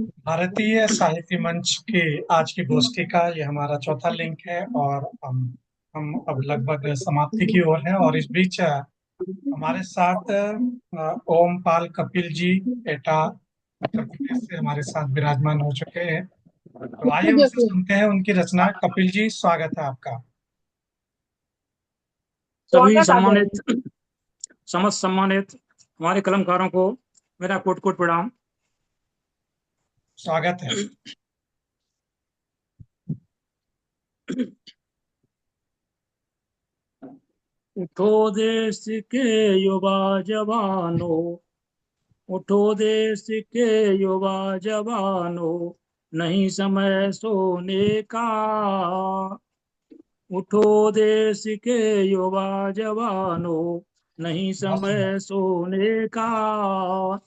भारतीय साहित्य मंच की आज की गोष्ठी का ये हमारा चौथा लिंक है और हम अब लगभग समाप्ति की ओर हैं। और इस बीच हमारे साथ ओम पाल कपिल जी एटा उत्तर प्रदेश से हमारे साथ विराजमान हो चुके हैं। तो आइए उनसे सुनते हैं उनकी रचना। कपिल जी, स्वागत है आपका। सभी सम्मानित समस्त सम्मानित हमारे कलमकारों को मेरा कोट कोट प्रणाम। स्वागत है। उठो देश के युवा जवानों, उठो देश के युवा जवानों, नहीं समय सोने का। उठो देश के युवा जवानों, नहीं बहुत सुंदर। समय सोने का।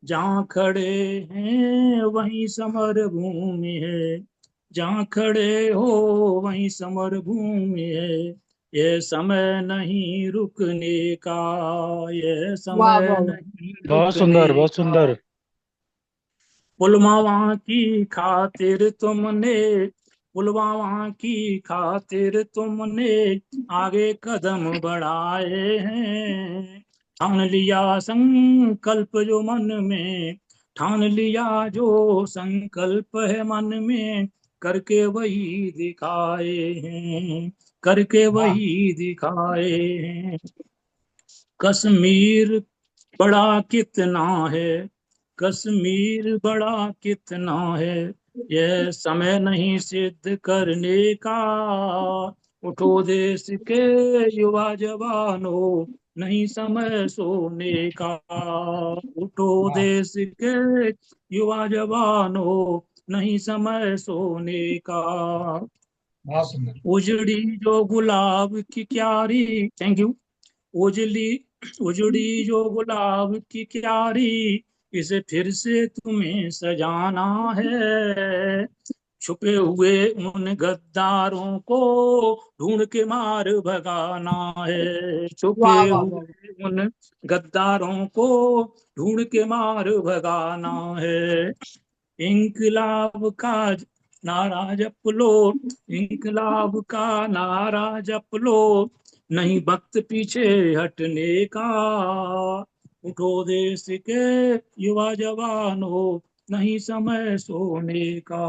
जहाँ खड़े हैं वहीं समर भूमि है, जहाँ खड़े हो वहीं समर भूमि है। ये समय नहीं रुकने का, ये वाह समय वाह वाह। नहीं बहुत रुकने सुंदर, बहुत का। सुंदर। पुलवामा की खातिर तुमने, पुलवामा की खातिर तुमने आगे कदम बढ़ाए हैं। ठान लिया संकल्प जो मन में, ठान लिया जो संकल्प है मन में, करके वही दिखाए हैं, करके वाह। वही दिखाए हैं। कश्मीर बड़ा कितना है, कश्मीर बड़ा कितना है, यह समय नहीं सिद्ध करने का। उठो देश के युवा जवानों, नहीं समय सोने का। उठो वाह। देश के युवा जवानों, नहीं समय सोने का। बहुत सुंदर। उजड़ी जो गुलाब की क्यारी, थैंक यू। उजली उजड़ी जो गुलाब की क्यारी, इसे फिर से तुम्हें सजाना है। छुपे हुए उन गद्दारों को ढूंढ के मार भगाना है, छुपे वाह वाह वाह। हुए उन गद्दारों को ढूंढ के मार भगाना है। इंकलाब का नारा जप लो, इंकलाब का नारा जप लो, नहीं वक्त पीछे हटने का। उठो देश के युवा जवानों, नहीं समय सोने का।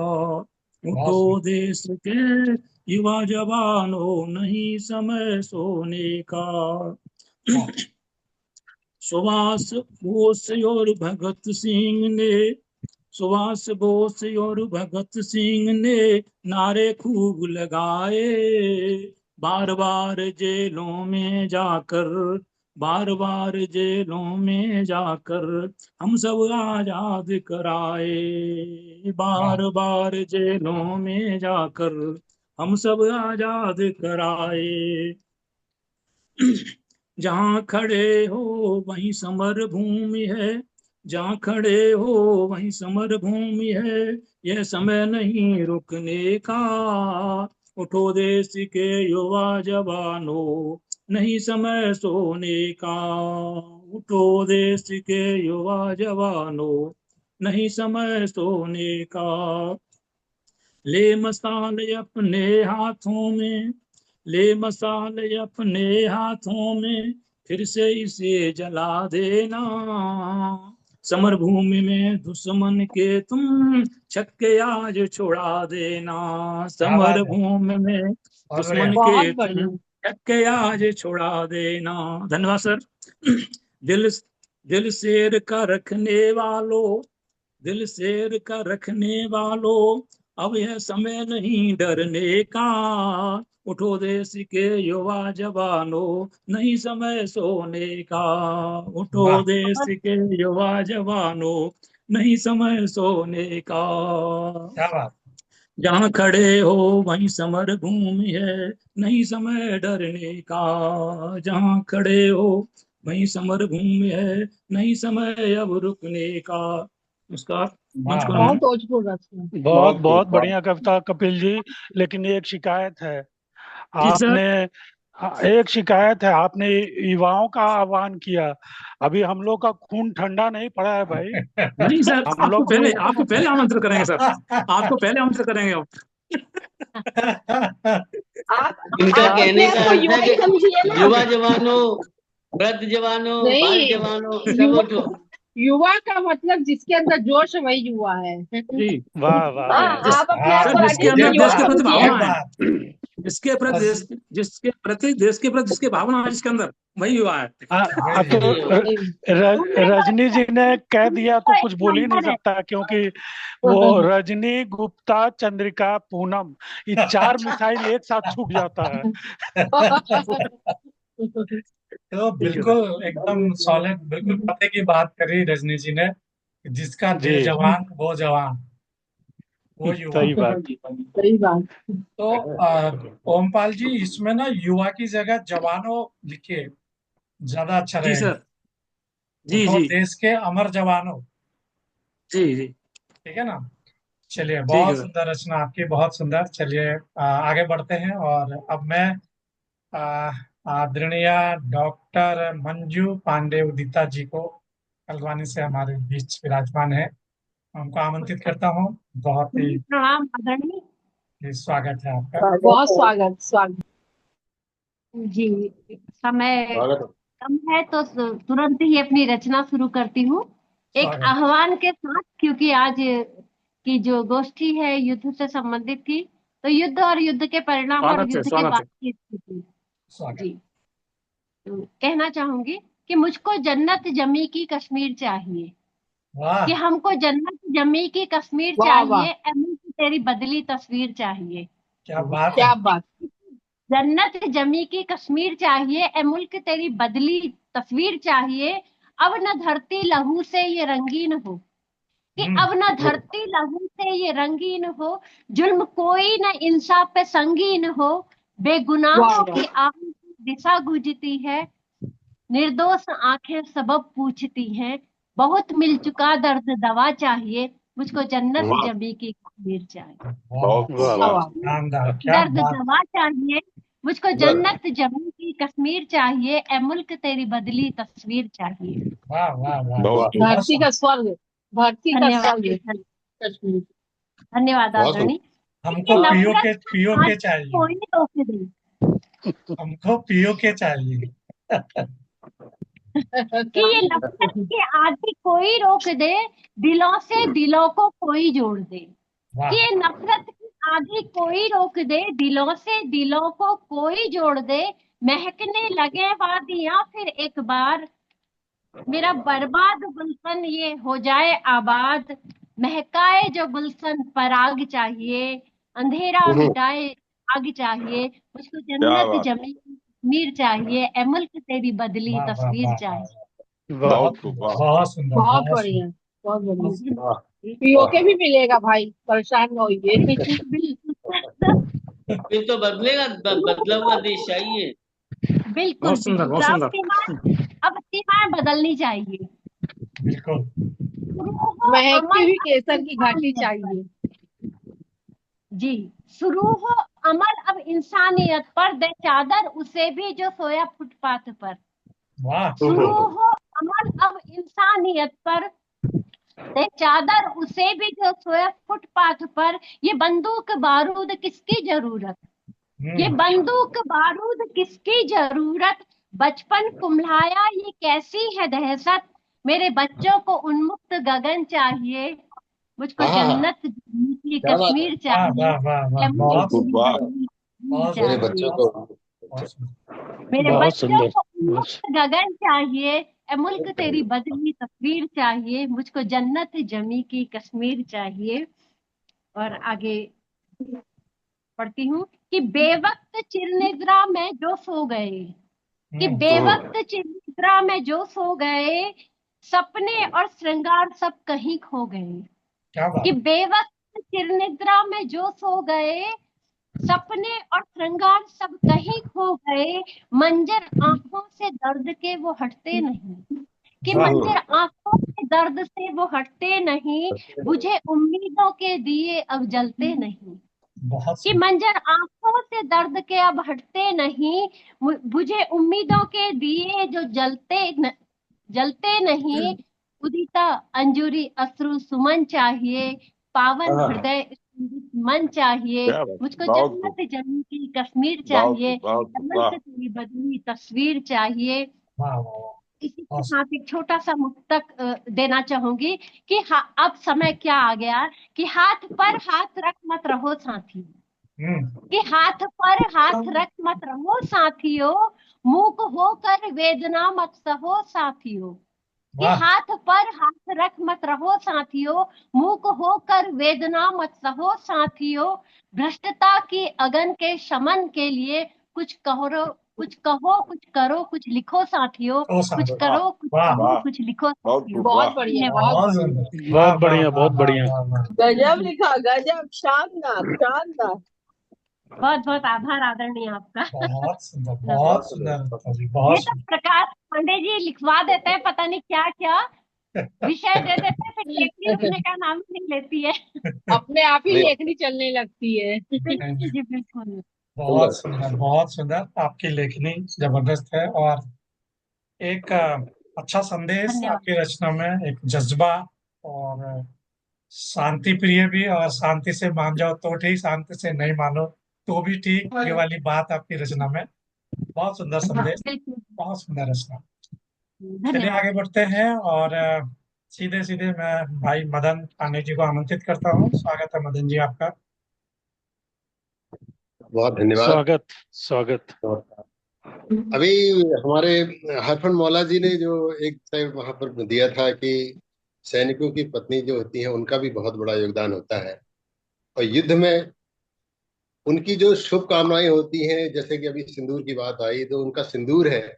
बहुत उठो सुंदर। देश के युवा जवानों, नहीं समय सोने का। वाह। सुभाष बोस और भगत सिंह ने, सुभाष बोस और भगत सिंह ने नारे खूब लगाए। बार बार जेलों में जाकर, बार बार जेलों में जाकर हम सब आजाद कराए। वाह। बार बार जेलों में जाकर हम सब आजाद कराए। जहाँ खड़े हो वहीं समर भूमि है, जहाँ खड़े हो वहीं समर भूमि है। यह समय नहीं रुकने का। उठो देश के युवा जवानों, नहीं समय सोने का। उठो देश के युवा जवानों, नहीं समय सोने का। ले मसाल अपने हाथों में, ले मसाल अपने हाथों में, फिर से इसे जला देना। समर भूमि में दुश्मन के तुम छक्के आज छुड़ा देना। क्या समर बात है। भूमि में बहुत बढ़िया। दुश्मन बहुत के बढ़िया। तुम छक्के आज छुड़ा देना। धन्यवाद सर। दिल दिल शेर का रखने वालों, दिल शेर का रखने वालों, अब यह समय नहीं डरने का। उठो देश के युवा जवानों, नहीं समय सोने का। उठो वाह। देश के युवा जवानों, नहीं समय सोने का। क्या बात। जहाँ खड़े हो वहीं समर भूमि है, नहीं समय डरने का। जहाँ खड़े हो वहीं समर भूमि है, नहीं समय अब रुकने का। नमस्कार। मंच वाह। को बहुत नमन। भोजपुर रचना। बहुत बहुत खूब, बहुत बहुत। बढ़िया कविता कपिल जी। लेकिन एक शिकायत है। जी सर। आपने हाँ, एक शिकायत है, आपने युवाओं का आह्वान किया। अभी हम लोग का खून ठंडा नहीं पड़ा है भाई। नहीं सर, हम लोग भी आपको पहले आमंत्रित करेंगे सर, आपको पहले आमंत्रित करेंगे अब। आप इनका आप कहने अपने का आप को अर्थ युवा है ही कि समझिए ना। युवा जवानों, वृद्ध जवानों, बाल नहीं, जवानों, सब युवा उठो। युवा का मतलब जिसके अंदर जोश है वही युवा है। जी, वाह वाह हाँ, वाह जिस वाह। आप अपने आप हाँ, को सर जिसके राजेश अंदर जी ये देश युवा के बात, प्रति ये भावना समझिए। है, बात। जिसके प्रति देश के भावना है, जिसके अंदर, वही युवा है। वही तो है। रजनी जी ने कह दिया तो कुछ एक बोल ही नहीं नंबर है। सकता, क्योंकि वो रजनी, गुप्ता, चंद्रिका, पूनम, ये 4 मिसाइल एक साथ छूट जाता है। तो ठीक है सर। बिल्कुल एकदम सॉलिड, बिल्कुल पते की बात करी रजनी जी ने। जिसका जी, दिल जवान वो जवान, वो युवा। सही बात। सही बात। तो ओमपाल जी, इसमें ना युवा की जगह जवानों लिखिए, ज्यादा अच्छा जी रहेगा। सर, जी उठो जी देश के अमर जवानों। जी जी, ठीक है ना। चलिए, ठीक है बहुत सर। सुंदर रचना आपकी, बहुत सुंदर। चलिए आगे बढ़ते हैं। और अब मैं आ, आदरणीय डॉक्टर मंजू पांडे उदिता जी को, हल्द्वानी से हमारे बीच विराजमान है, उनको आमंत्रित करता हूँ। बहुत प्रणाम आदरणीय ही स्वागत है आपका। बहुत स्वागत स्वागत। जी। समय कम है तो तुरंत ही अपनी रचना शुरू करती हूँ, एक स्वागत। आह्वान के साथ, क्योंकि आज की जो गोष्ठी है युद्ध से संबंधित थी, तो युद्ध और युद्ध के परिणाम और युद्ध के स्वागत बाद है। की स्थिति। स्वागत। जी। तो कहना चाहूंगी कि मुझको जन्नत जमी की कश्मीर चाहिए, वाह कि हमको जन्नत जमी की कश्मीर वाह वाह, चाहिए, अम्मी की तेरी बदली तस्वीर चाहिए। क्या बात है। क्या बात। जन्नत जमी की कश्मीर चाहिए, ए मुल्क तेरी बदली तस्वीर चाहिए। अब न धरती लहू से ये रंगीन हो, कि अब न धरती लहू से ये रंगीन हो, जुल्म कोई न इंसाफ पे संगीन हो, वाह बेगुनाहों वाह, की आहों की दिशा गूंजती है, निर्दोष आंखें सबब पूछती हैं, बहुत मिल चुका दर्द दवा चाहिए, मुझको जन्नत जमी की कश्मीर चाहिए। वाह, वाह क्या वाह। बात। शानदार, क्या दर्द बात। दवा चाहिए, मुझको जन्नत जमी की कश्मीर चाहिए, ए मुल्क तेरी बदली तस्वीर चाहिए। वाह वाह वाह, बहुत धरती का सुंदर। स्वर्ग, धरती का धन्यवाद। स्वर्ग कश्मीर। धन्यवाद आदरणीय। ये हमको पियो नफरत के, पियो आज के चाहिए। कोई रोक दे, हमको पियो के चाहिए। कि ये नफरत के आदि कोई रोक दे, दिलों से दिलों को कोई जोड़ दे, वाह कि ये नफरत की आंधी कोई रोक दे, दिलों से दिलों को कोई जोड़ दे, महकने लगे वादियां फिर एक बार, मेरा बर्बाद गुलशन ये हो जाए आबाद, महकाए जो गुलशन पराग चाहिए, अंधेरा मिटाए आग चाहिए, मुझको जन्नत जमी कश्मीर चाहिए, ए मुल्क तेरी बदली वाह वाह तस्वीर वाह वाह। चाहिए। वाह बहुत सुंदर, बहुत सुंदर, बहुत बहुत सुंदर। बढ़िया, बहुत बढ़िया। पीओके भी मिलेगा भाई, परेशान न होइए। फिर तो बदलेगा, बदला हुआ देश चाहिए। बिल्कुल बहुत सुंदर, बहुत बिल्कुल, अब सुंदर। सीमाएं बदलनी चाहिए। बिल्कुल। शुरू हो महकती अमल हुई अब केसर की घाटी इंसानियत पर। चाहिए। जी। शुरू हो अमल अब इंसानियत पर, दे चादर उसे भी जो सोया फुटपाथ पर। वाह शुरू हो अमल अब इंसानियत पर, दे चादर उसे भी जो सोया फुटपाथ पर, ये बंदूक बारूद किसकी जरूरत, ये हम्म। बंदूक बारूद किसकी जरूरत, बचपन कुम्हलाया ये कैसी है दहशत, मेरे बच्चों को उन्मुक्त गगन चाहिए, मुझको जन्नत की कश्मीर वाह चाहिए, वाह वाह वाह, ए मुल्क बहुत तेरी सुंदर, बदली कश्मीर बहुत सुंदर, चाहिए, बहुत सुंदर। मेरे बहुत बच्चों सुंदर। को उन्मुक्त गगन चाहिए, ए मुल्क तेरी बदली तस्वीर चाहिए, मुझको जन्नत जमी की कश्मीर चाहिए। और आगे पढ़ती हूँ कि बेवक्त चिरनिद्रा में जो सो गए, कि बेवक्त चिरनिद्रा में जो सो गए, सपने और श्रृंगार सब कहीं खो गए, क्या कि बात। बेवक्त चिरनिद्रा में जो सो गए, सपने और श्रृंगार सब कहीं खो गए, मंजर आंखों से दर्द के वो हटते नहीं, कि वाह मंजर आंखों के दर्द से वो हटते नहीं, बुझे उम्मीदों के दिए अब जलते नहीं, बहुत कि सुंदर। मंजर आंखों से दर्द के अब हटते नहीं, बुझे उम्मीदों के दिए जो जलते नहीं, उदिता अंजुरी अश्रु सुमन चाहिए, पावन हाँ, हृदय स्फुरित मन चाहिए, क्या बात, मुझको बहुत खूब, जन्नत जन्म की कश्मीर बहुत चाहिए, खूब, बहुत खूब, कमल वाह। से तेरी बदली तस्वीर चाहिए। वाह वाह वाह। इसी के बहुत साथ एक छोटा सा मुक्तक देना चाहूंगी कि अब समय क्या आ गया कि हाथ पर हाथ रख मत रहो साथी, कि हाथ पर हाथ रख मत रहो साथियों, मूक होकर वेदना मत सहो साथियों, कि वाह। हाथ पर हाथ रख मत रहो साथियों, मूक होकर वेदना मत सहो साथियों, भ्रष्टता की अगन के शमन के लिए कुछ कहो, कुछ कहो, कुछ करो, कुछ लिखो साथियों, ओ कुछ साधु। वाह करो, कुछ वाह। कहो, वाह, कुछ लिखो बहुत साथियों। खूब, वाह। बहुत बढ़िया, धन्यवाद। बहुत बहुत बढ़िया। सुंदर। वाह बहुत वाह बढ़िया, वाह बहुत वाह बढ़िया। वाह वाह। गजब लिखा, गजब, शानदार शानदार। बहुत बहुत आभार आदरणीय आपका। बहुत सुंदर, नमस्कार। बहुत बहुत सुंदर सुंदर। अनिता जी, ये बहुत तो प्रकाश पांडे जी लिखवा देते हैं, पता नहीं क्या क्या सुंदर। विषय दे देते हैं, फिर लेखनी लिखने का नाम ही नहीं लेती है। अपने आप ही नहीं, लेखनी चलने लगती है। बिल्कुल जी, बिल्कुल। बहुत सुंदर। सुंदर, बहुत सुंदर। आपकी लेखनी जबरदस्त है और एक अच्छा संदेश धन्यवाद। आपकी रचना में, एक जज्बा, और शांति प्रिय भी, और शांति से मान जाओ तो ठीक, शांति से नहीं मानो तो भी ठीक, ये वाली बात आपकी रचना में। बहुत सुंदर संदेश, बिल्कुल। बहुत सुंदर रचना। चलिए धन्यवाद। आगे बढ़ते हैं और सीधे सीधे मैं भाई मदन पांडे जी को आमंत्रित करता हूँ। स्वागत है मदन जी आपका। बहुत धन्यवाद। स्वागत, स्वागत। अभी हमारे हरफन मौला जी ने जो एक टाइम वहां पर दिया था कि सैनिकों की पत्नी जो होती है उनका भी बहुत बड़ा योगदान होता है, और युद्ध में उनकी जो शुभकामनाएं होती हैं, जैसे कि अभी सिंदूर की बात आई, तो उनका सिंदूर है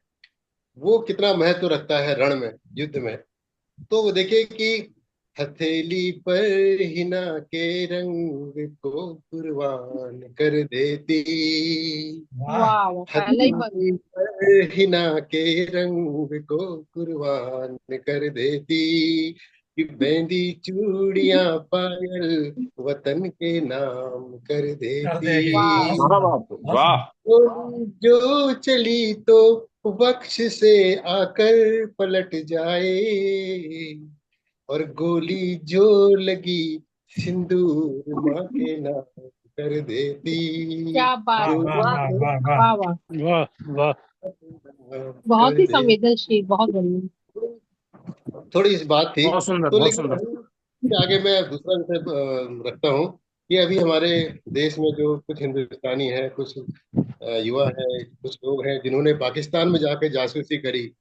वो कितना महत्व रखता है रण में, युद्ध में। तो वो देखिए कि हथेली पर हिना के रंग को कुर्बान कर देती, वाह। वाह वाह, पहले ही बन हथेली पर हिना के रंग को कुर्बान कर देती, कि मेहंदी चूड़ियां पायल वतन के नाम कर कर देती। देगी। वाह बहुत क्या सुंदर, बात है, बहुत वाह। सुंदर। जो चली तो वक्ष से आकर पलट जाए, और गोली जो लगी सिंदूर माँ के नाम कर देती, क्या बात वाह है, वाह गोली वाह वाह जो वाह वाह। वाह वाह। वाह, वाह। बहुत कर ही देती। संवेदनशील, बहुत बढ़िया। थोड़ी इस बात थी बहुत सुंदर, तो, बहुत लेकिन सुंदर। इसके आगे मैं दूसरा विषय रखता हूँ कि अभी हमारे देश में जो कुछ हिंदुस्तानी हैं, कुछ युवा हैं, कुछ लोग हैं जिन्होंने पाकिस्तान में जाके जासूसी करी,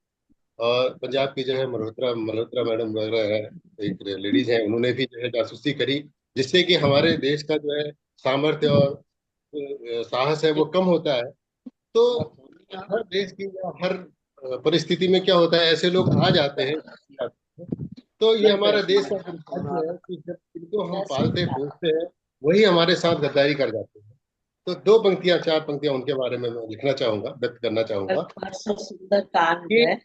और पंजाब की जो है मल्होत्रा मल्होत्रा मैडम वगैरह है, एक लेडीज हैं, उन्होंने भी जो है जासूसी करी, जिससे कि हमारे देश का जो है सामर्थ्य और साहस है वो कम होता है। तो हर देश की या हर परिस्थिति में क्या होता है, ऐसे लोग आ जाते हैं। तो ये हमारा देश का दुर्भाग्य है कि जब इनको हम पालते पोसते हैं, वही हमारे साथ गद्दारी कर जाते हैं। तो दो पंक्तियां, चार पंक्तियां उनके बारे में मैं लिखना चाहूंगा, व्यक्त करना चाहूंगा सुंदर कांड कि है।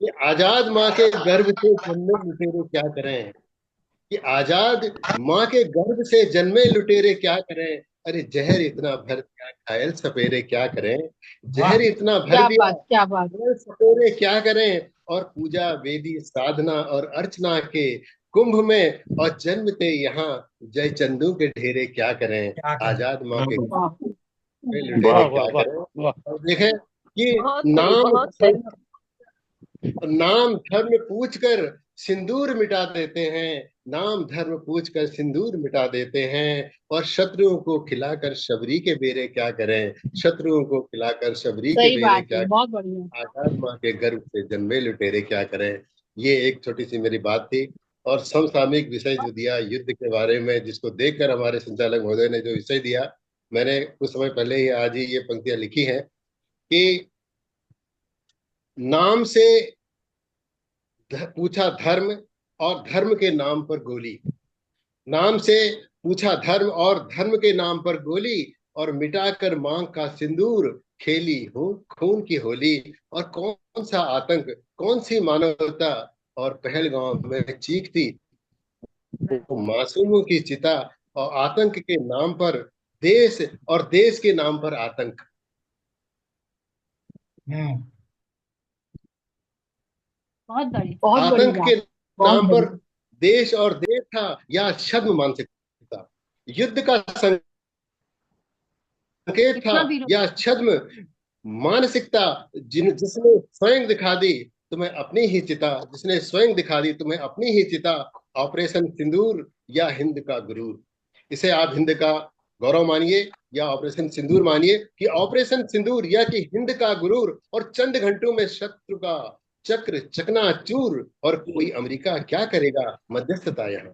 कि आजाद माँ के गर्भ से जन्मे लुटेरे क्या करें, कि आजाद माँ के गर्भ से जन्मे लुटेरे क्या करें, अरे जहर इतना भर दिया घायल सपेरे क्या करें, वाह जहर इतना भर क्या दिया बात, क्या बात। घायल सपेरे क्या करें, और पूजा वेदी साधना और अर्चना के कुंभ में, और जन्मते यहाँ जय चंदू के ढेरे क्या करें, क्या करें। आजाद माँ के वाह, गर्भ में लुटेरे वाह, क्या वाह, वाह, करें। वाह। और देखें कि बहुत सही, नाम बहुत सही। नाम धर्म पूछकर सिंदूर मिटा देते हैं, नाम धर्म पूछकर सिंदूर मिटा देते हैं, और शत्रुओं को खिलाकर शबरी के बेरे क्या करें, शत्रुओं को खिलाकर शबरी के सही बेरे बात क्या, है, बहुत बढ़िया। आजाद माँ के गर्भ से जन्मे लुटेरे क्या करें। ये एक छोटी सी मेरी बात थी। और समसामयिक विषय जो दिया युद्ध के बारे में, जिसको देखकर हमारे संचालक महोदय ने जो विषय दिया, मैंने कुछ समय पहले ही आज ही ये पंक्तियां लिखी हैं कि नाम से पूछा धर्म, और धर्म के नाम पर गोली, नाम से पूछा धर्म और धर्म के नाम पर गोली, और मिटाकर मांग का सिंदूर खेली हूँ खून की होली, और कौन सा आतंक, कौन सी मानवता, और पहलगांव में चीखती वो मासूमों की चिता, और आतंक के नाम पर देश और देश के नाम पर आतंक। बहुत बढ़िया। बहुत बड़ी आतंक के बात, बहुत नाम पर बड़ी। देश और देश था या छद्म मानसिकता, युद्ध का संकेत था कितना भी या छद्म मानसिकता, जिसने स्वयं दिखा दी तुम्हें अपनी ही चिता, जिसने स्वयं दिखा दी तुम्हें अपनी ही चिता, ऑपरेशन सिंदूर या हिंद का गुरूर। इसे आप हिंद का गौरव मानिए या ऑपरेशन सिंदूर मानिए, कि ऑपरेशन सिंदूर या कि हिंद का गुरूर, और चंद घंटों में शत्रु का चक्र चकनाचूर। और कोई अमेरिका क्या करेगा मध्यस्थता यहाँ,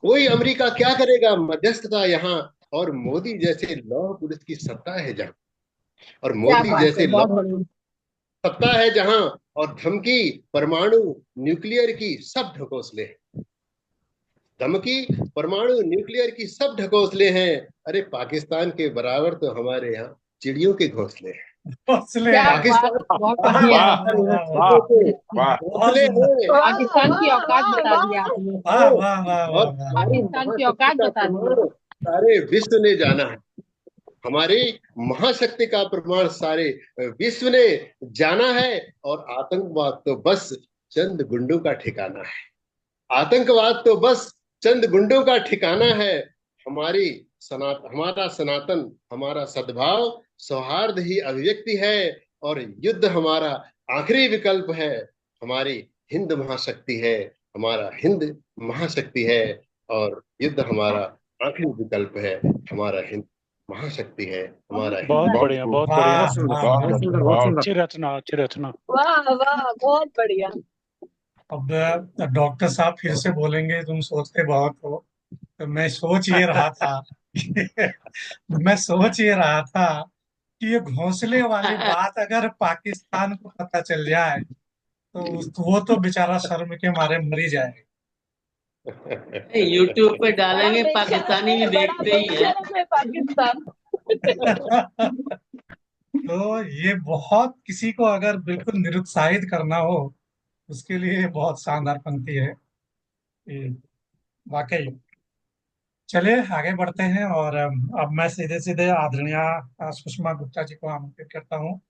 कोई अमेरिका क्या करेगा मध्यस्थता यहाँ। और मोदी जैसे लौह पुरुष की सत्ता है जहाँ, और क्या मोदी बात जैसे है, बहुत लौह बड़ी। सत्ता है जहां, और धमकी परमाणु न्यूक्लियर की सब ढकोसले हैं। धमकी परमाणु न्यूक्लियर की सब ढकोसले हैं। अरे पाकिस्तान के बराबर तो हमारे यहाँ चिड़ियों के घोंसले हैं। हौसले क्या हैं। बात, पाकिस्तान बहुत वाह बढ़िया। वाह वाह वाह। बहुत घोंसले सुंदर। हैं। वाह पाकिस्तान की औकात वाह बता वाह दिया आपने। वाह वाह वाह और वाह वाह। हमारी पाकिस्तान की महाशक्ति औकात का बता दी। प्रमाण सारे विश्व ने जाना है। हमारी महाशक्ति का प्रमाण सारे विश्व ने जाना है। और आतंकवाद तो बस चंद गुंडों का ठिकाना है। आतंकवाद तो बस चंद गुंडों का ठिकाना है। हमारा सनातन, हमारा सद्भाव, सौहार्द ही अभिव्यक्ति है। और युद्ध हमारा आखिरी विकल्प है। हमारी हिंद महाशक्ति है, हमारा हिंद महाशक्ति है। और युद्ध हमारा आखिरी विकल्प है, हमारा हिंद महाशक्ति है, हमारा हिंद। बहुत बढ़िया बहुत बढ़िया। वाह वाह वाह। अच्छी रचना अच्छी रचना। वाह वाह, बहुत बढ़िया। अब डॉक्टर साहब फिर से बोलेंगे तुम सोचते बहुत हो। तो मैं सोच ये रहा था मैं सोच ये रहा था कि ये घोंसले वाली बात अगर पाकिस्तान को पता चल जाए तो वो तो बेचारा शर्म के मारे मर ही जाएगा। यूट्यूब पे डालेंगे, बड़ा पाकिस्तानी भी बेशरम है, देखते ही हैं। बड़ा बेशरम है पाकिस्तान। तो ये बहुत, किसी को अगर बिल्कुल निरुत्साहित करना हो उसके लिए बहुत शानदार पंक्ति है ये, वाकई। चलिए आगे बढ़ते हैं और अब मैं सीधे सीधे आदरणीय सुषमा गुप्ता जी को आमंत्रित करता हूँ।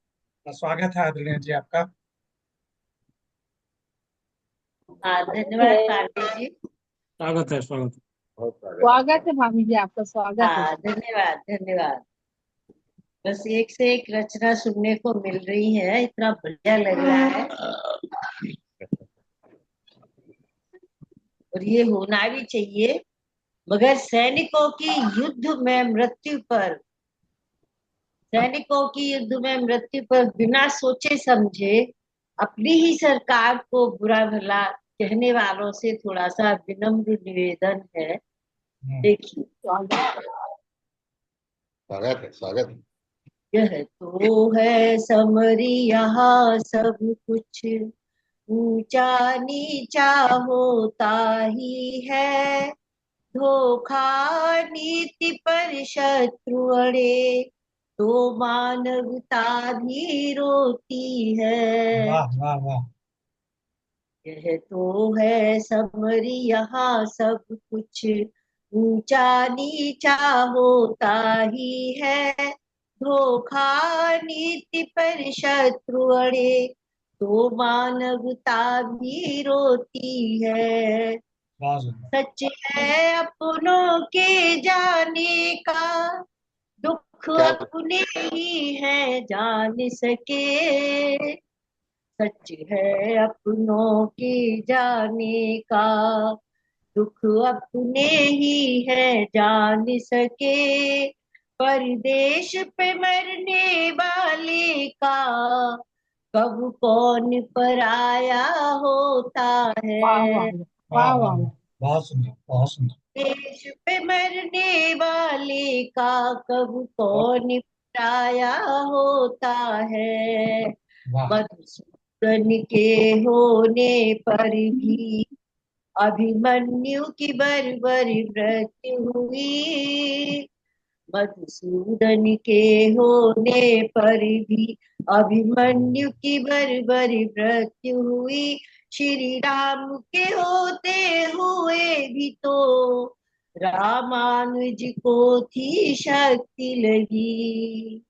स्वागत है आदरणीय जी आपका। धन्यवाद पांडे जी। स्वागत है स्वागत है। बहुत स्वागत है। स्वागत है भाभी जी, आपका स्वागत है। धन्यवाद धन्यवाद। बस एक से एक रचना सुनने को मिल रही है, इतना बढ़िया लग रहा है। और ये होना भी चाहिए। मगर सैनिकों की युद्ध में मृत्यु पर, सैनिकों की युद्ध में मृत्यु पर बिना सोचे समझे अपनी ही सरकार को बुरा भला कहने वालों से थोड़ा सा विनम्र निवेदन है। देखिए, स्वागत है, स्वागत है। यह तो है समरी यहाँ सब कुछ, ऊंचा नीचा होता ही है। धोखा नीति पर शत्रु अड़े तो मानवता भी रोती है। वाह वाह वाह। यह तो है समरी यहाँ सब कुछ, ऊंचा नीचा होता ही है। धोखा नीति पर शत्रु अड़े तो मानवता भी रोती है। सच है अपनों के जाने का, दुख अपने ही है जान सके। सच है अपनों के जाने का, दुख अपने ही है जान सके। परदेश पे मरने वाले का कब कौन पराया होता है। वाह वाह, बहुत सुंदर बहुत सुंदर। देश पे मरने वाले का कब कौन पराया होता है। मधुसूदन के होने पर भी अभिमन्यु की बर्बरी मृत्यु हुई। मधुसूदन के होने पर भी अभिमन्यु की बर्बरी मृत्यु हुई। श्री राम के होते हुए भी तो रामानुज को थी शक्ति लगी।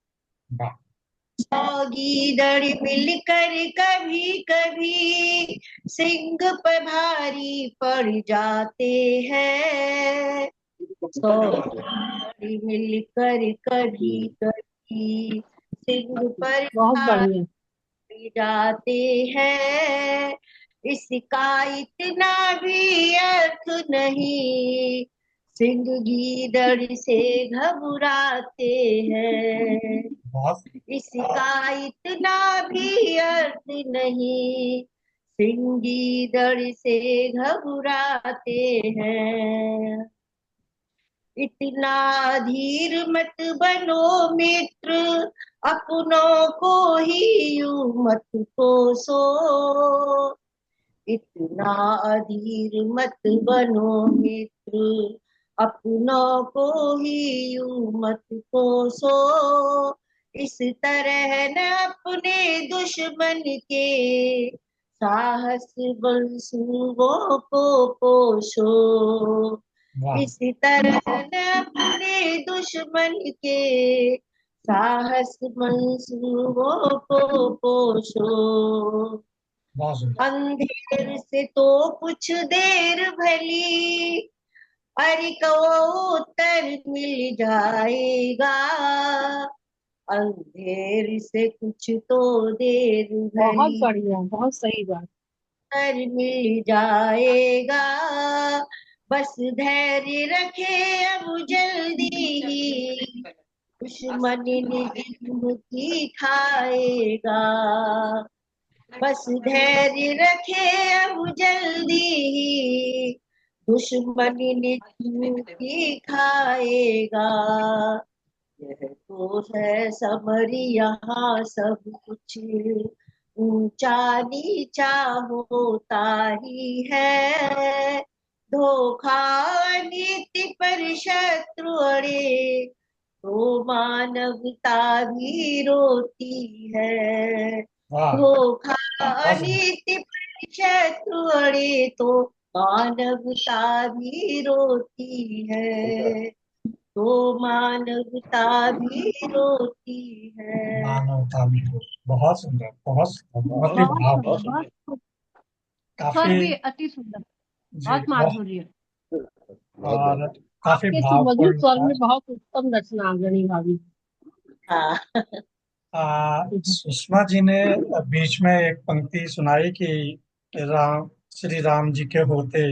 वाह, 100 गीदड़ मिलकर कभी कभी सिंह पर भारी पड़ जाते हैं। 100 गीदड़ मिलकर कभी कभी सिंह पर बहुत बढ़िया। पड़ जाते हैं। इसका इतना भी अर्थ नहीं, सिंह गीदड़ से घबराते हैं। बहुत इसका इतना भी अर्थ नहीं, सिंह गीदड़ से घबराते हैं। इतना धीर मत बनो मित्र, अपनों को ही यूं मत कोसो। इतना अधीर मत बनो मित्र, अपनों को ही यूं मत कोसो। इस तरह न अपने दुश्मन के साहस बंसुओं को पोषो। वाह, इस तरह न अपने दुश्मन के साहस मंसूबों को पोषो। बहुत सुंदर। अंधेर से तो कुछ देर भली, अरे को उत्तर मिल जाएगा। अंधेर से कुछ तो देर बहुत भली बढ़िया, बहुत सही बात। उत्तर मिल जाएगा। बस धैर्य रखे अब जल्दी ही दुश्मन की खाएगा। बस धैर्य रखे अब जल्दी ही दुश्मन की खाएगा। यह तो है समर यहाँ सब कुछ, ऊंचा नीचा होता ही है। धोखा नीति पर शत्रु अड़े तो मानवता भी रोती है। वाह, धोखा बहुत सुंदर। नीति पर शत्रु अड़े तो मानवता भी रोती है। तो मानवता भी रोती है। मानवता भी हो। बहुत सुंदर, बहुत सुंदर, बहुत ही बहुत भाव, सुंदर, बहुत स्वर काफी। भी अति सुंदर, जी, बहुत बहुत, माधुर्य। बहुत और बढ़िया। काफी आपके सुमधुर भावपूर्ण स्वर था। में बहुत उत्तम रचना अंगनी भाभी। हाँ, सुषमा जी ने बीच में एक पंक्ति सुनाई कि राम श्री राम जी के होते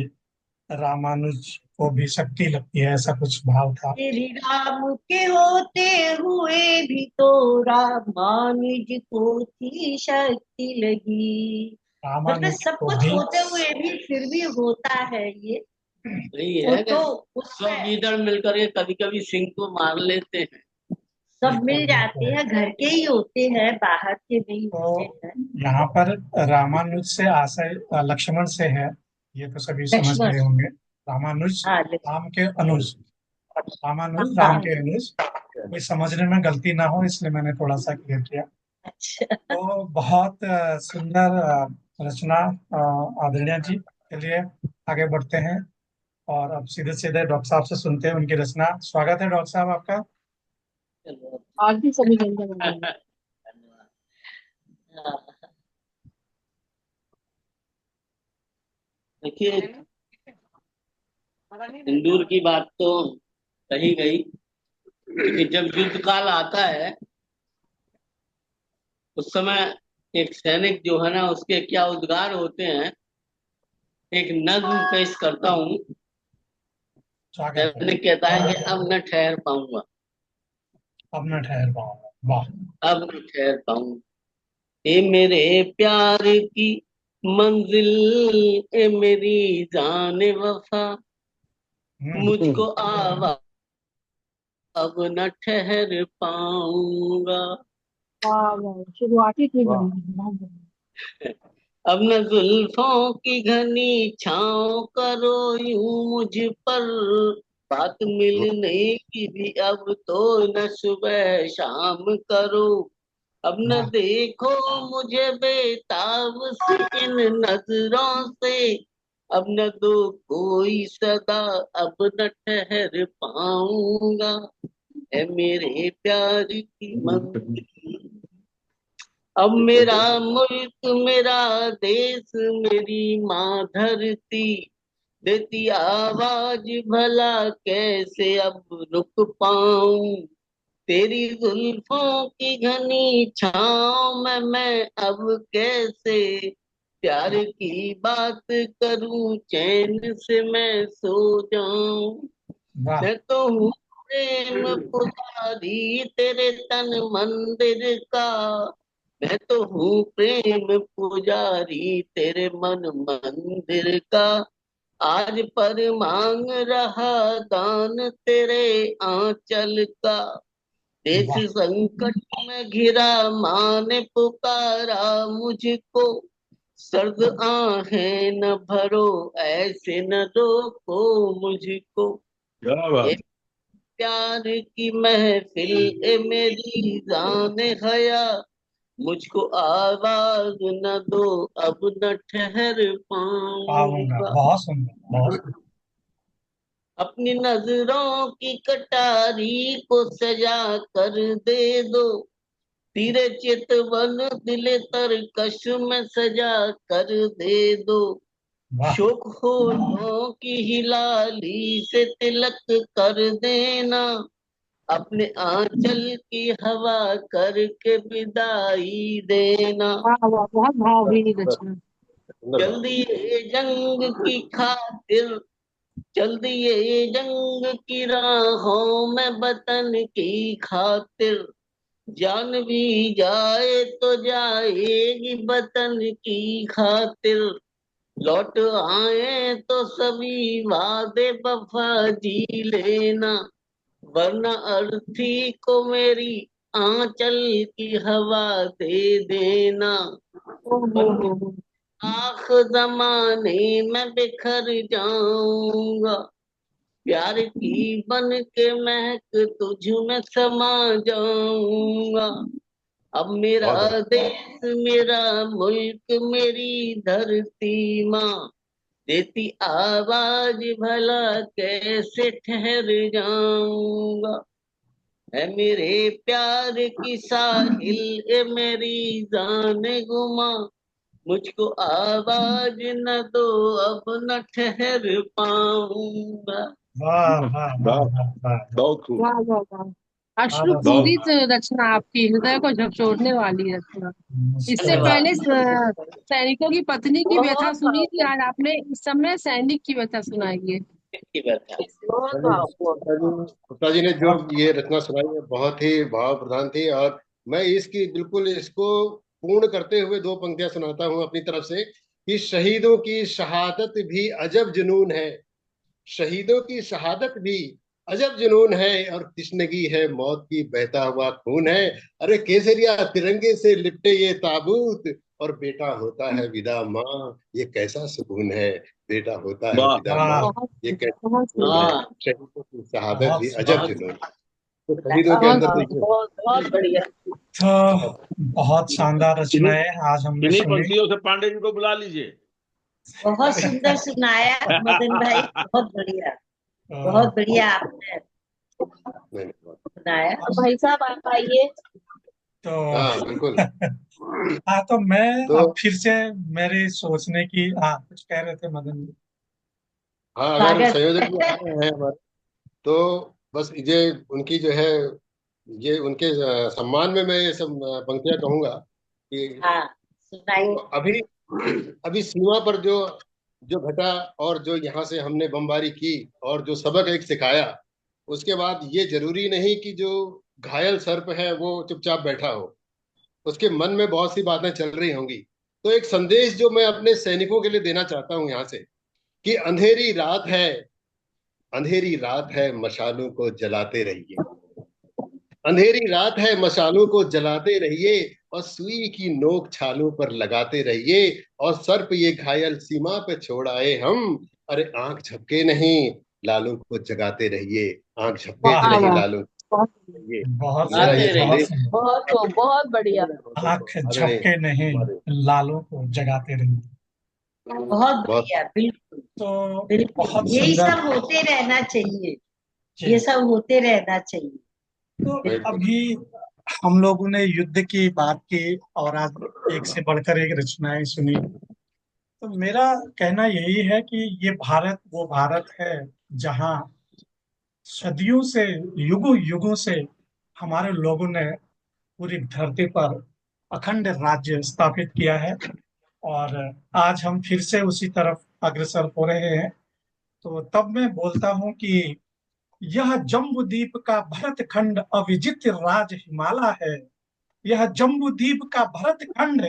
रामानुज को भी शक्ति लगती है, ऐसा कुछ भाव था। श्री राम के होते हुए भी तो रामानुज को थी शक्ति लगी। मतलब रामानुज सब को कुछ भी होते हुए भी फिर भी होता है ये। यही वो है कि तो सब उसमें गीदड़ मिलकर के कभी कभी सिंह को मार लेते हैं। सब बिल्कुल मिल जाते बिल्कुल। हैं, घर के ही होते हैं, बाहर के नहीं होते तो हैं। यहाँ पर रामानुज से आशय लक्ष्मण से है, ये तो सभी समझ लक्ष्मण, गए होंगे। रामानुज हाँ राम के अनुज, रामानुज हाँ, राम के अनुज। कोई समझने में गलती ना हो इसलिए मैंने थोड़ा सा क्लियर किया। अच्छा। तो बहुत सुंदर रचना आदरणीय जी। चलिए आगे बढ़ते हैं और अब सीधे सीधे डॉक्टर साहब से सुनते हैं उनकी रचना। स्वागत है डॉक्टर साहब आपका। चलो। आरती सभी गंगा भाभी। हाँ, देखिए, सिंदूर की बात तो कही गई कि जब युद्ध काल आता है उस समय एक सैनिक जो है ना उसके क्या उद्गार होते हैं। एक नज्म पेश करता हूँ। स्वागत है। सैनिक कहता है कि अब न ठहर पाऊंगा, अब न ठहर पाऊंगा। वाह, अब न ठहर पाऊंगा। ए मेरे प्यार की मंजिल, ए मेरी जान वफा, मुझको आवा अब न ठहर पाऊंगा। वाह वाह, शुरुआती थी वाह, बढ़िया, बहुत बढ़िया। अब न जुल्फों की घनी छाँव करो यूं मुझ पर, बात मिलने की भी अब तो न सुबह शाम करो। अब न वाह, देखो मुझे बेताब सी इन नजरों से, अब न दो कोई सदा, अब न ठहर पाऊंगा, है मेरे प्यार की मंजिल। अब मेरा मुल्क, मेरा देश, मेरी माँ धरती देती आवाज, भला कैसे अब रुक पाऊं। तेरी जुल्फों की घनी छाँव में मैं अब कैसे प्यार की बात करूं, चैन से मैं सो जाऊं। वाह मैं तो हूँ प्रेम पुजारी तेरे तन मंदिर का, मैं तो हूँ प्रेम पुजारी तेरे मन मंदिर का। आज पर मांग रहा दान तेरे आंचल का। देश वाह संकट में घिरा, माँ ने पुकारा मुझको, सर्द आहें न भरो, ऐसे न रोको मुझको। क्या ये बात। प्यार की महफिल ए मेरी जान हया, मुझको आवाज न दो, अब न ठहर पाऊंगा। पाऊंगा। बहुत सुंदर, बहुत सुंदर। अपनी नजरों की कटारी को सजा कर दे दो, तीरे चितवन दिले तरकश में सजा कर दे दो। वाह शोक होठों की हिलाली से तिलक कर देना, अपने आंचल की हवा करके विदाई देना। वाह वाह, बहुत भावभीनी रचना। सुंदर चल बात। दिए जंग की खातिर, चल दिए जंग की राहों में वतन की खातिर, जान भी जाए तो जाएगी वतन की खातिर। लौट आए तो सभी वादे वफा जी लेना, वरना अर्थी को मेरी आंचल की हवा दे देना। ओ बन के हो। आख जमाने में बिखर जाऊंगा, प्यार की बन के महक तुझ में समा जाऊंगा। अब मेरा बहुत बढ़िया। देश, मेरा मुल्क, मेरी धरती माँ देती आवाज, भला कैसे ठहर जाऊंगा। है मेरे प्यार की साहिल ए मेरी जान गुमा, मुझको आवाज न दो, अब न ठहर पाऊंगा। वाह वाह वाह वाह, वाह वाह वाह। बहुत खूब। वाह वाह वाह, बहुत अच्छा। अश्रुपूरित रचना आपकी, हृदय को झकझोरने वाली रचना। इससे मुझको धन्यवाद। पहले सैनिकों की पत्नी की व्यथा बहुत सुनी थी, भावुक आज आपने इस समय सैनिक की व्यथा सुनाई है। की बात है। बहुत गुप्ता भावुक। गुप्ता जी ने जो बहुत ये रचना सुनाई है बहुत ही भाव प्रधान थी, और मैं इसकी बिल्कुल इसको पूर्ण करते हुए दो पंक्तियां सुनाता हूं अपनी तरफ से कि शहीदों की शहादत भी अजब जुनून है, शहीदों की शहादत भी अजब जुनून है, और तिश्नगी है मौत की बहता हुआ खून है। अरे केसरिया तिरंगे से लिपटे ये ताबूत, और बेटा होता है विदा माँ, ये कैसा सुकून है, बेटा होता है वाह, विदा माँ, वाह बहुत ये कैसा बहुत जुनून है। हाँ, शहीदों की शहादत बहुत भी सुंदर। अजब बहुत जुनून। तो शहीदों के बहुत अंदर तो हाँ, ये बहुत बहुत बढ़िया। तो बहुत शानदार इन्हीं रचनाएं आज हमने इन्हीं सुनी। पंक्तियों से पांडे जी को बुला लीजिए। बहुत सुंदर सुनाया मदन भाई, बहुत बढ़िया, बहुत बढ़िया आपने नहीं। सुनाया। अब भाई साहब आप आइए। तो हाँ बिल्कुल। हाँ, तो मैं तो अब फिर से मेरी सोचने की, हाँ कुछ कह रहे थे मदन जी। हाँ, अगर स्वागत। संयोजक जी आ रहे हैं हमारे, तो बस ये उनकी जो है, ये उनके सम्मान में मैं ये सब पंक्तियां कहूंगा कि हाँ तो सुनाइए। अभी अभी सीमा पर जो जो घटा, और जो यहाँ से हमने बमबारी की, और जो सबक एक सिखाया, उसके बाद ये जरूरी नहीं कि जो घायल सर्प है वो चुपचाप बैठा हो, उसके मन में बहुत सी बातें चल रही होंगी। तो एक संदेश जो मैं अपने सैनिकों के लिए देना चाहता हूं यहाँ से, कि अंधेरी रात है, अंधेरी रात है, मशालों को जलाते रहिए, अंधेरी रात है, मशालों को जलाते रहिए, और सुई की नोक छालों पर लगाते रहिए, और सर्प ये घायल सीमा पे छोड़ आए हम, अरे आंख झपके नहीं, लालों को जगाते रहिए, आंख झपके वाह, नहीं, वाह लालों को वाह, रहिए। बहुत तो मेरा सुंदर, ये आते बहुत रहिए। संदेश सुंदर। बहुत बढ़िया। आंख आदरणीय झपके नहीं, हमारे लालों को जगाते रहिए। बहुत बहुत बढ़िया, बिल्कुल तो बिल्कुल, बहुत यही सुंदर। सब होते रहना चाहिए, जी। ये सब होते रहना चाहिए। तो बिल्कुल। अभी हम लोगों ने युद्ध की बात की और आज एक से बढ़कर एक रचनाएं सुनी। तो मेरा कहना यही है कि ये भारत वो भारत है जहाँ सदियों से, युगों युगों से हमारे लोगों ने पूरी धरती पर अखंड राज्य स्थापित किया है और आज हम फिर से उसी तरफ अग्रसर हो रहे हैं। तो तब मैं बोलता हूँ कि यह जम्बूद्वीप का भरत खंड अविजित राज हिमालय है। यह जम्बूद्वीप का भरत खंड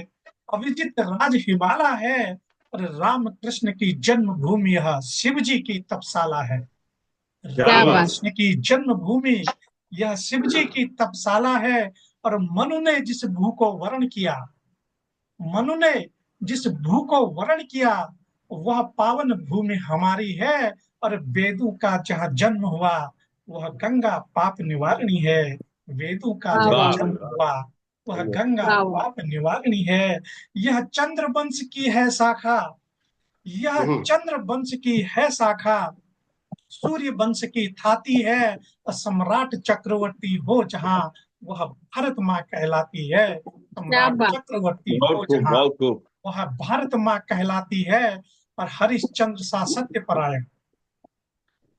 अविजित राज हिमालय है और राम कृष्ण की जन्मभूमि यह शिव जी की तपशाला है। क्या क्या राम बात बात। कृष्ण की जन्मभूमि यह शिव जी की तपशाला है और मनु ने जिस भू को वर्ण किया, मनु ने जिस भू को वर्ण किया वह पावन भूमि हमारी है और वेदों का जहाँ जन्म हुआ वह गंगा पाप निवारणी है। वेदों का वाह जहाँ वाह वाह जन्म वाह हुआ वह गंगा वाह वाह। पाप निवारणी है। यह चंद्र वंश की है शाखा, यह चंद्र वंश की है शाखा, सूर्य वंश की थाती है और सम्राट चक्रवर्ती हो जहाँ वह भारत माँ कहलाती है। क्या सम्राट बात। चक्रवर्ती बहुत हो खूब जहाँ बहुत खूब। वह भारत माँ कहलाती है। और हरिश्चंद्र सा सत्यपरायण,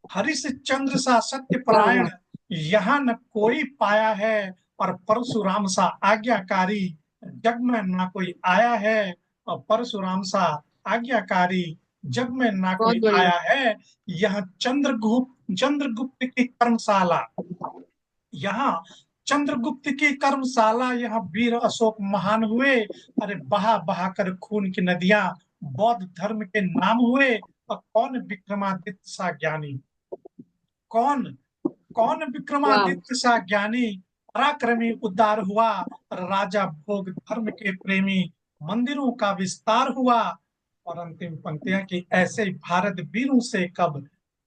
हरिश्चंद्र सा वाह सत्यपरायण वाह। यहाँ न कोई पाया है और परशुराम सा आज्ञाकारी जग में ना कोई आया है। और परशुराम सा आज्ञाकारी जग में ना बहुत कोई बढ़िया। आया है। यह चंद्रगुप्त की कर्मशाला, यहाँ चंद्रगुप्त की कर्मशाला, यहाँ वीर अशोक महान हुए। अरे बहा बहा कर खून की नदियां बौद्ध धर्म के नाम हुए। और कौन विक्रमादित्य सा ज्ञानी, कौन कौन वाह। विक्रमादित्य सा ज्ञानी पराक्रमी उद्धार हुआ। राजा भोग धर्म के प्रेमी मंदिरों का विस्तार हुआ। और अंतिम पंक्तियां कि ऐसे भारत वीरों से कब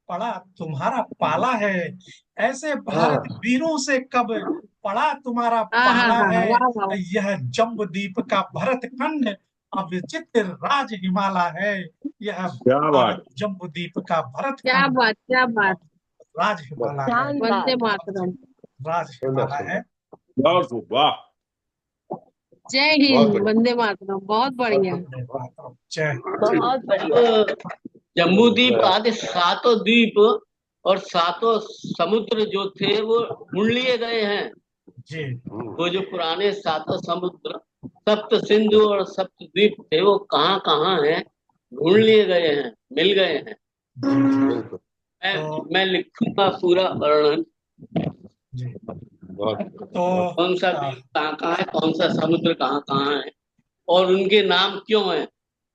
पड़ा तुम्हारा पाला है। ऐसे भारत हाँ वीरों से कब पड़ा तुम्हारा हाँ हाँ पाला हाँ हाँ, है। वाह वाह। यह जम्बूद्वीप का भरत खंड अविचित्र राज हिमालय है। यह क्या भारत बात। जम्बूद्वीप का भरत क्या खंड बात क्या बात। राज हिमालय है। वंदे शानदार। मातरम। राज सुंदर हिमालय है। सुंदर बहुत खूब वाह। जय बहुत हिंद, बढ़िया वंदे मातरम, बहुत बढ़िया। जय। बहुत बढ़िया। जम्बूद्वीप आदि सातों द्वीप और सातों समुद्र जो थे वो ढूंढ लिए गए हैं। जी वो जो पुराने सातों समुद्र सप्त सिंधु और सप्त द्वीप थे वो कहाँ कहाँ हैं, ढूंढ लिए गए हैं, मिल गए हैं। जी जी। बिल्कुल। मैं लिखूंगा पूरा वर्णन, जी। बहुत तो कौन सा आ, द्वीप कहाँ कहाँ है, कौन सा समुद्र कहाँ कहाँ है और उनके नाम क्यों हैं।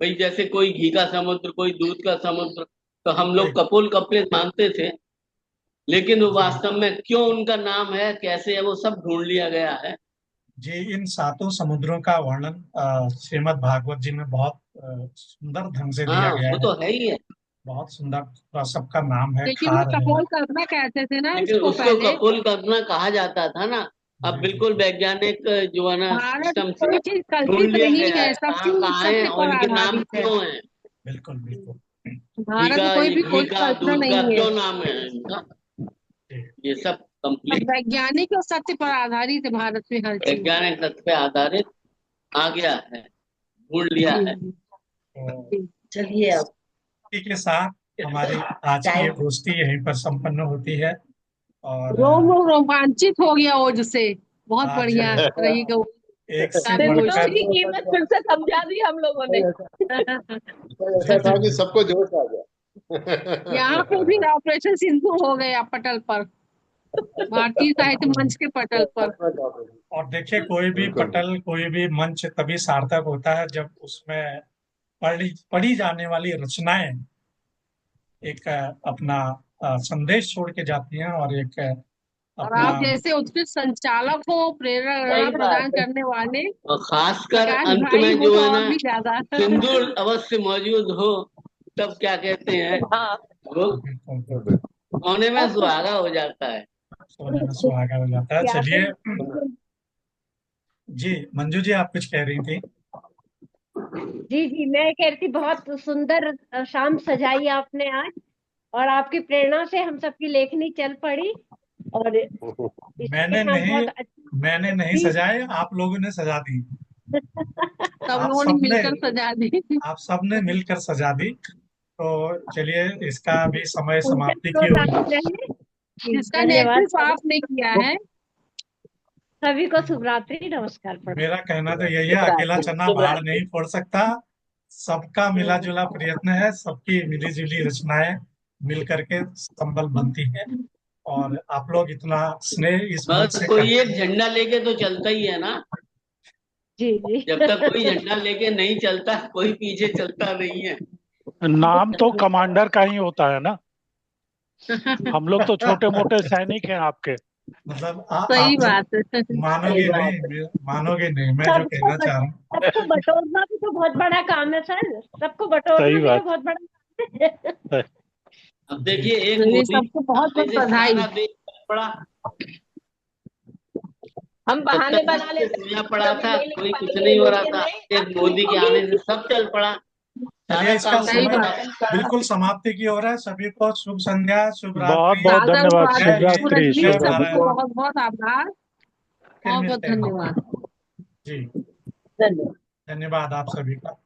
भाई जैसे कोई घी का समुद्र, कोई दूध का समुद्र, तो हम लोग जी कपोल कपले मानते थे, लेकिन वो जी वास्तव में क्यों उनका नाम है, कैसे है, वो सब ढूंढ लिया गया है। जी। इन सातों समुद्रों का वर्णन श्रीमद् भागवत जी में बहुत सुंदर ढंग से दिया हाँ गया वो है। तो है ही है, बहुत सुंदर, सबका नाम है, लेकिन वो खार है। कपोल कल्पना कहते थे ना लेकिन इसको उसको पहले। कपोल कल्पना कहा जाता था ना। अब जी जी बिल्कुल वैज्ञानिक जो है ना भारत में सिस्टम से कोई चीज ढूंढ कल्पित लिया नहीं गया है, है सब कहाँ चीज कहाँ है सत्य और पर इनके नाम आधारित है। क्यों हैं। बिल्कुल बिल्कुल। भारत में कोई भी घी कोई का कल्पना दूध का नहीं है। क्यों नाम है इनका, जी ये सब सब कंप्लीट वैज्ञानिक और सत्य पर आधारित है भारत में हर चीज। वैज्ञानिक तथ्य पे आधारित आ गया है, ढूंढ लिया जी है। जी तो जी। चलिए अब इसी के साथ हमारी आज की चाय। ये गोष्ठी यहीं पर संपन्न होती है। और रोम रोमांचित हो गया ओज से। बहुत आज बढ़िया रही गो एक से काव्य सिंधु बढ़कर की गोष्ठी। कीमत फिर से समझा दी हम लोगों ने। जी ऐसा जी था कि जी सबको जोश आ गया। यहाँ पे भी ऑपरेशन सिंधु हो गया पटल पर, भारतीय साहित्य मंच के पटल पर। और देखिए कोई भी बिल्कुल पटल, कोई भी मंच तभी सार्थक होता है जब उसमें पढ़ी जाने वाली रचनाएं एक अपना संदेश छोड़ के जाती हैं और एक और अपना। आप जैसे उत्कृष्ट संचालक हो, प्रेरणा सही प्रदान बात है। करने वाले और खासकर प्रकाश अंत भाई में हो जो तो है और ना भी ज्यादा। सिंदूर अवश्य मौजूद हो, तब क्या कहते हैं हाँ। वो बिल्कुल बिल्कुल। होने में सुहागा हो जाता है। सोने में सुहागा हो जाता है। क्या चलिए जी, मंजू जी आप कुछ कह रही थी। जी जी, मैं कह रही थी बहुत सुंदर शाम सजाई आपने आज, और आपकी प्रेरणा से हम सबकी लेखनी चल पड़ी, और इससे मैंने हम नहीं बहुत मैंने नहीं अच्छी सजाए, आप लोगों ने सजा दी। सब आप लोगों ने सबने मिलकर सजा दी। आप सबने मिलकर सजा दी। तो चलिए, इसका भी समय पूजन समाप्ति तो की ओर। आप रहे। जी, इसका धन्यवाद नेतृत्व आपने किया है। सभी को। शुभ रात्रि, नमस्कार प्रणाम। मेरा कहना तो यही है, अकेला चना भाड़ नहीं फोड़ सकता। सबका मिला जुला प्रयत्न है, सबकी मिली जुली रचनाएं मिल करके संबल बनती है। और आप लोग इतना स्नेह इस मंच बस से कोई करते एक झंडा लेके तो चलता ही है ना। जी जी। जब तक कोई झंडा लेके नहीं चलता, कोई पीछे चलता नहीं है। नाम तो कमांडर का ही होता है ना। हम लोग तो छोटे मोटे सैनिक हैं आपके। मतलब सही आप बात है। मानोगे नहीं, मानोगे नहीं, मैं जो सबको कहना चाह रहा हूँ। सबको बटोरना भी तो बहुत बड़ा काम है सर, सबको बटोरना सही भी तो बात बहुत बड़ा काम है। अब देखिए, एक ये मोदी सबको बहुत बहुत से बधाई। सारा देश चल पड़ा। हम जब बहाने तक बना से लेते सोया पड़ा कभी था, नहीं लिख कोई कुछ पाएंगे, नहीं हो रहा बोलिए था। नहीं, एक मोदी के आने से सब चल पड़ा। चलिए, सारा इसका काम सही समय बात। बिल्कुल समाप्ति की ओर है। सभी को शुभ संध्या, शुभ बहुत रात्रि। बहुत सागर धन्यवाद। स्वागत, जय शुभ हिंद, रात्रि, रजनी, जय शुभ सभी रात्रि। को भारत। बहुत बहुत आभार, फिर बहुत बहुत मिलते हैं। धन्यवाद। जी, धन्यवाद। धन्यवाद आप सभी का।